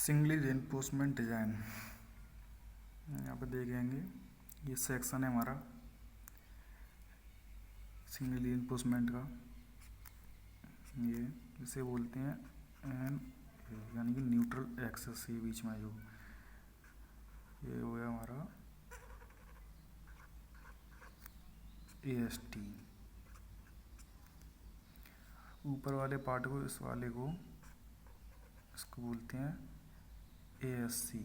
Singly reinforcement design यहाँ पे देखेंगे। ये सेक्शन है हमारा सिंगली रेनफोर्समेंट का। ये इसे बोलते हैं एन, यानी कि न्यूट्रल एक्सेस। ये बीच में जो ये हो गया हमारा AST। ऊपर वाले पार्ट को, इस वाले को, इसको बोलते हैं ASC।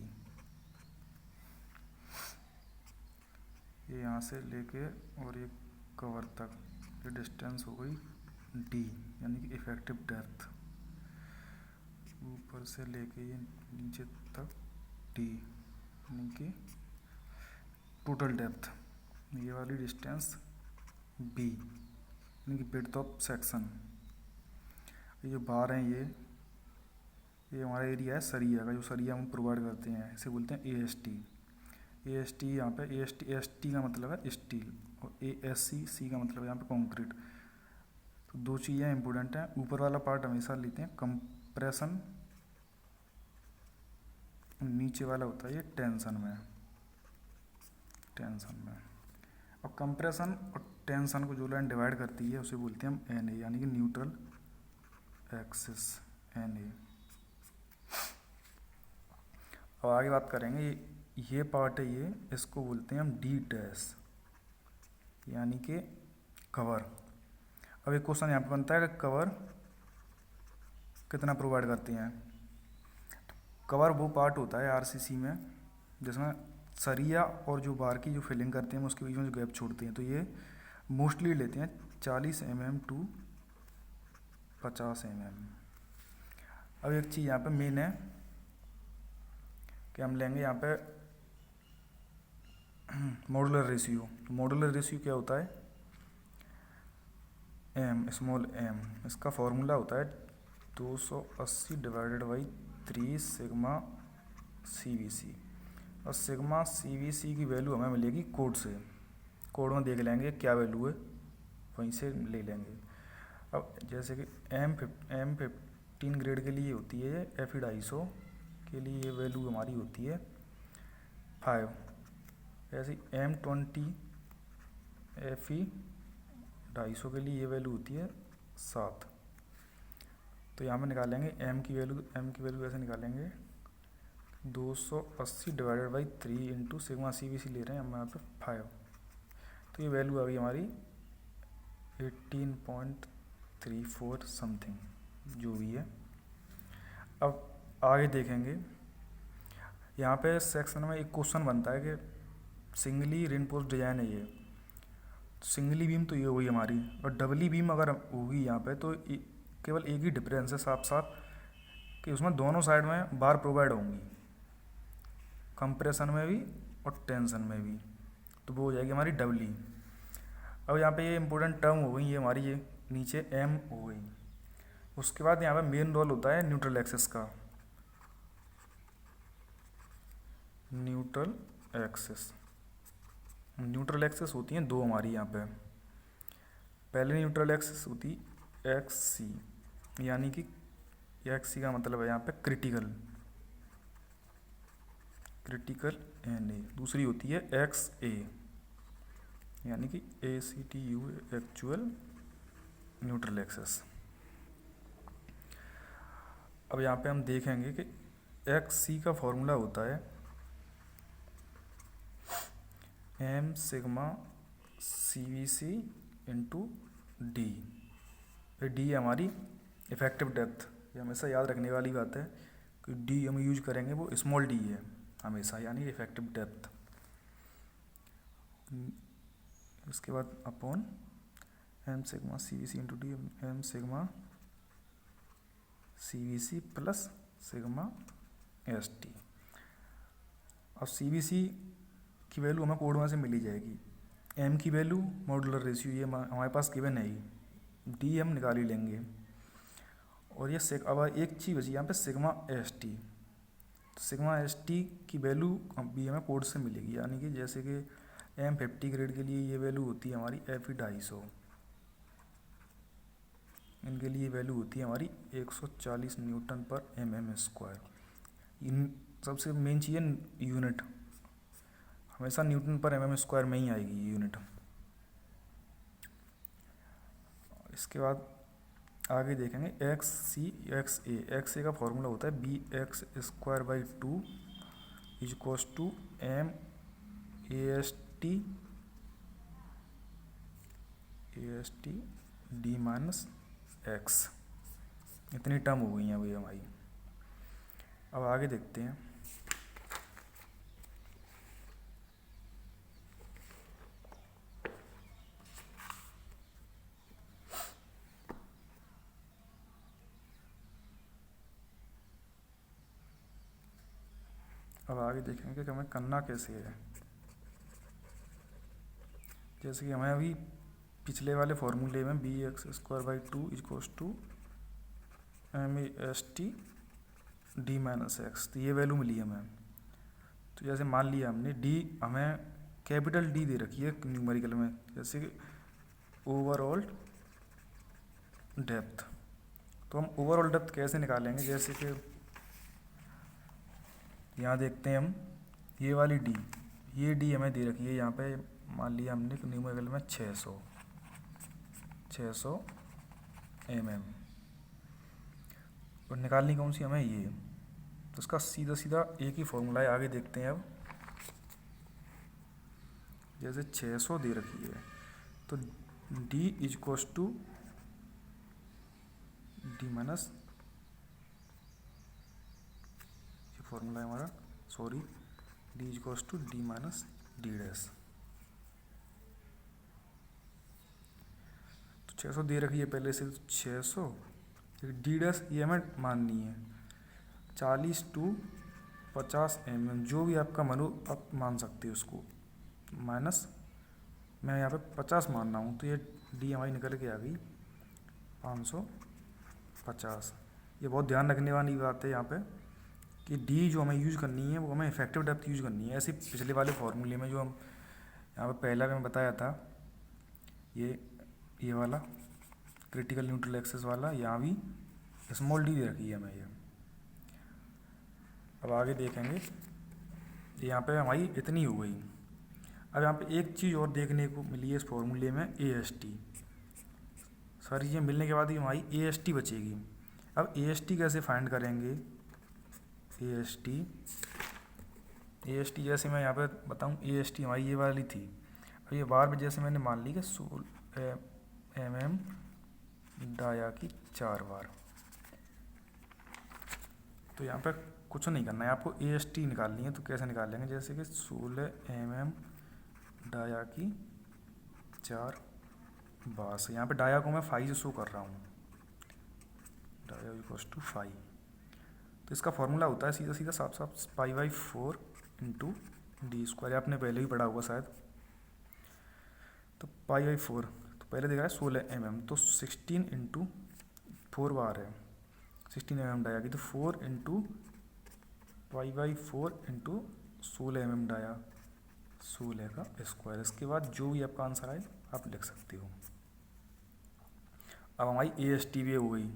ये यहाँ से लेके और ये कवर तक ये डिस्टेंस हो गई D, यानी कि इफेक्टिव डेप्थ। ऊपर से लेके ये नीचे तक D, यानी कि टोटल डेप्थ। ये वाली डिस्टेंस B, यानी कि विड्थ ऑफ सेक्शन। ये जो बार हैं ये हमारा एरिया है सरिया का, जो सरिया हम प्रोवाइड करते हैं, इसे बोलते हैं AST। AST यहाँ पे AST का मतलब है स्टील, और ASC का मतलब है यहाँ पे कंक्रीट। तो दो चीज़ें इंपॉर्टेंट हैं। ऊपर वाला पार्ट हमेशा लेते हैं कंप्रेशन, नीचे वाला होता है ये टेंशन में। और कंप्रेशन और टेंशन को जो लाइन डिवाइड करती है उसे बोलते हैं हम NA, यानी कि न्यूट्रल एक्सिस NA। अब आगे बात करेंगे। ये पार्ट है, ये इसको बोलते हैं हम D', यानी कि कवर। अब एक क्वेश्चन यहाँ पे बनता है कि कवर कितना प्रोवाइड करते हैं। तो कवर वो पार्ट होता है RCC में जिसमें सरिया और जो बार की जो फिलिंग करते हैं उसके बीच में जो गैप छोड़ते हैं। तो ये मोस्टली लेते हैं 40 mm टू 50 mm। अब एक चीज़ यहाँ पे मेन है कि हम लेंगे यहाँ पे मॉडुलर रेशियो। तो मॉडुलर रेशियो क्या होता है? m, small m। इसका फॉर्मूला होता है 280 डिवाइडेड बाई 3 सिग्मा CVC। और सिग्मा CVC की वैल्यू हमें मिलेगी कोड से। कोड में देख लेंगे क्या वैल्यू है, वहीं से ले लेंगे। अब जैसे कि M15 ग्रेड के लिए होती है Fe250 के लिए ये वैल्यू हमारी होती है 5। ऐसे M20 Fe250 के लिए ये वैल्यू होती है 7। तो यहाँ पे निकालेंगे M की वैल्यू ऐसे निकालेंगे 280 divided by 3 into sigma CVC ले रहे हैं हम यहाँ पे 5। तो ये वैल्यू आ गई हमारी 18.34 समथिंग जो भी है। अब आगे देखेंगे। यहाँ पे सेक्शन में एक क्वेश्चन बनता है कि सिंगली रेनफोर्स्ड डिजाइन है ये। सिंगली बीम तो ये होगी हमारी, और डबली बीम अगर होगी यहाँ पे तो केवल एक ही डिफरेंस है साफ साफ कि उसमें दोनों साइड में बार प्रोवाइड होंगी, कंप्रेशन में भी और टेंशन में भी। तो वो हो जाएगी हमारी डबली। अब यहाँ पे ये इंपॉर्टेंट टर्म हो गई, ये हमारी ये नीचे M हो गई। उसके बाद यहाँ पे मेन रोल होता है न्यूट्रल एक्सिस का। न्यूट्रल एक्सिस होती हैं दो हमारी यहाँ पे। पहले न्यूट्रल एक्सिस होती XC, यानी कि XC का मतलब है यहाँ पे क्रिटिकल NA। दूसरी होती है XA, यानी कि ACTU, एक्चुअल न्यूट्रल एक्सिस। अब यहाँ पे हम देखेंगे कि XC का फॉर्मूला होता है M sigma CVC into D। D हमारी इफेक्टिव डेप्थ। ये हमेशा याद रखने वाली बात है कि D हम यूज करेंगे वो स्मॉल d है हमेशा, यानी इफेक्टिव डेप्थ। इसके बाद upon M sigma CVC into D, M sigma CVC plus sigma ST। अब CVC की वैल्यू हमें कोड में से मिली जाएगी। M की वैल्यू मॉडुलर रेशियो ये हमारे पास गिवन है ही, D हम निकाल ही लेंगे। और ये अब एक चीज़ बची यहाँ पे सिग्मा ST। सिग्मा ST की वैल्यू भी हमें कोड से मिलेगी, यानी कि जैसे कि M50 ग्रेड के लिए ये वैल्यू होती है हमारी Fe250, इनके लिए वैल्यू होती है हमारी 140 Nm/mm²। सबसे मेन चीज़ है यूनिट, हमेशा न्यूटन पर एमएम स्क्वायर में ही आएगी यूनिट। इसके बाद आगे देखेंगे एक्स सी एक्स ए का फॉर्मूला होता है B X square by 2 equals to M A S T D minus X. इतनी टर्म हो गई हैं अभी हमारी। अब आगे देखते हैं। अब आगे देखेंगे कि हमें करना कैसे है। जैसे कि हमें अभी पिछले वाले फॉर्मूले में B X square by 2 equals to M A S T D minus X, तो ये वैल्यू मिली हमें। तो जैसे मान लिया हमने डी, हमें कैपिटल डी दे रखी है न्यूमेरिकल में, जैसे कि ओवरऑल डेप्थ। तो हम ओवरऑल डेप्थ कैसे निकालेंगे, जैसे कि यहाँ देखते हैं हम ये वाली डी, ये डी हमें दे रखी है यहाँ पे, मान लिया हमने न्यूमेरिकल में 600 mm, और निकालनी कौन सी हमें ये। तो इसका सीधा सीधा एक ही फॉर्मूला है। आगे देखते हैं। अब जैसे 600 दे रखी है तो D equals to D minus, ये फॉर्मूला है हमारा, sorry, D equals to D minus D dash. तो 600 दे रखी है पहले से, 600 डी डैश ये हमें माननी है 40 टू 50 mm, जो भी आपका मन हो आप मान सकते हो उसको, माइनस मैं यहाँ पे 50 मान रहा हूँ, तो ये डी हमारी निकल के आ गई 550। ये बहुत ध्यान रखने वाली बात है यहाँ पे कि डी जो हमें यूज़ करनी है वो हमें इफेक्टिव डेप्थ यूज़ करनी है। ऐसे पिछले वाले फॉर्मूले में जो हम यहाँ पे पहला मैं बताया था, ये वाला क्रिटिकल न्यूट्रल एक्सेस वाला, यहाँ भी स्मॉल डी दे रखी है हमें ये। अब आगे देखेंगे, यहाँ पे हमारी इतनी हो गई। अब यहाँ पे एक चीज़ और देखने को मिली है इस फॉर्मूले में, ए एस टी। सारी चीज़ें मिलने के बाद ही हमारी ए एस टी बचेगी। अब ए एस टी कैसे फाइंड करेंगे, ए एस टी जैसे मैं यहाँ पे बताऊँ, ए एस टी हमारी ये वाली थी। अब ये बार भी जैसे मैंने मान ली कि mm डाया की 4 बार, तो यहाँ पे कुछ नहीं करना है आपको, ए एस टी निकालनी है। तो कैसे निकाल लेंगे, जैसे कि 16 mm डाया की 4 बार से, यहाँ पे डाया को मैं 5 से शो कर रहा हूँ, डाया इक्वल्स टू 5। तो इसका फॉर्मूला होता है सीधा सीधा साफ साफ π/4 इंटू डी स्क्वायर, आपने पहले ही पढ़ा होगा शायद। तो π/4, तो पहले देखा है 16 mm, तो 16 इंटू 4 बार है 16 mm डाया की, तो 4 इंटू π/4 इंटू 16 mm डाया, 16 का स्क्वायर। इसके बाद जो भी आपका आंसर आए आप लिख सकते हो। अब हमारी ए एस टी भी हो गई,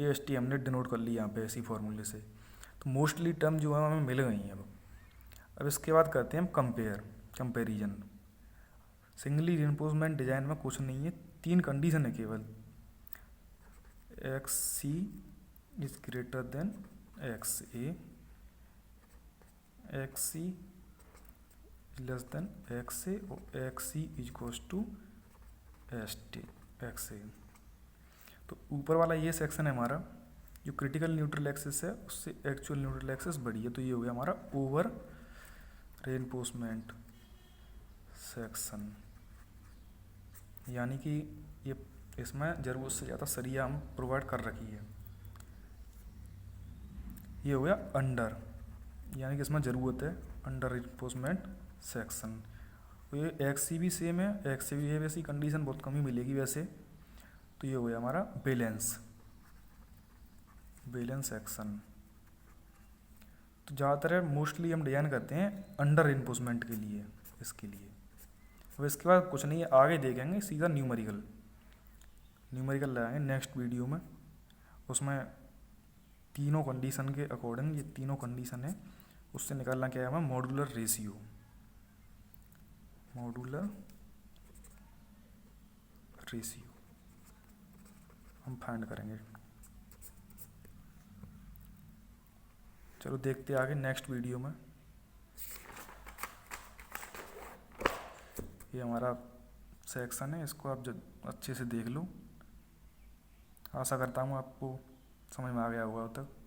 ए एस टी हमने डिनोट कर ली यहाँ पे इसी फॉर्मूले से। तो मोस्टली टर्म जो है हमें मिल गई हैं। अब इसके बाद करते हैं हम कंपेरिजन। सिंगली रिइंफोर्समेंट डिजाइन में कुछ नहीं है, 3 कंडीशन है केवल, X C is greater than X A, X C less than X A, और X C is equals to S T X A. तो ऊपर वाला ये सेक्शन है हमारा, जो क्रिटिकल न्यूट्रल एक्सिस है उससे एक्चुअल न्यूट्रल एक्सिस बड़ी है, तो ये हो गया हमारा ओवर रेनफोर्समेंट सेक्शन, यानी कि ये इसमें ज़रूरत से ज़्यादा सरिया हम प्रोवाइड कर रखी है। ये हो गया अंडर, यानी कि इसमें ज़रूरत है अंडर रेनफोर्समेंट सेक्शन। तो ये एक्स सी भी सेम है, एक्स सी भी है, वैसी कंडीशन बहुत कम ही मिलेगी वैसे। तो ये हो गया हमारा बैलेंस सेक्शन। तो ज़्यादातर मोस्टली हम डिजाइन करते हैं अंडर रेनफोर्समेंट के लिए, इसके लिए। अब इसके बाद कुछ नहीं है, आगे देखेंगे सीधा न्यूमेरिकल लगाएंगे नेक्स्ट वीडियो में। उसमें तीनों कंडीशन के अकॉर्डिंग, ये तीनों कंडीशन है, उससे निकालना क्या है हमें, मॉड्यूलर रेशियो, मॉड्यूलर रेशियो हम फाइंड करेंगे। चलो देखते आगे नेक्स्ट वीडियो में। ये हमारा सेक्शन है, इसको आप अच्छे से देख लो। आशा करता हूँ आपको समझ में आ गया होगा अब तक।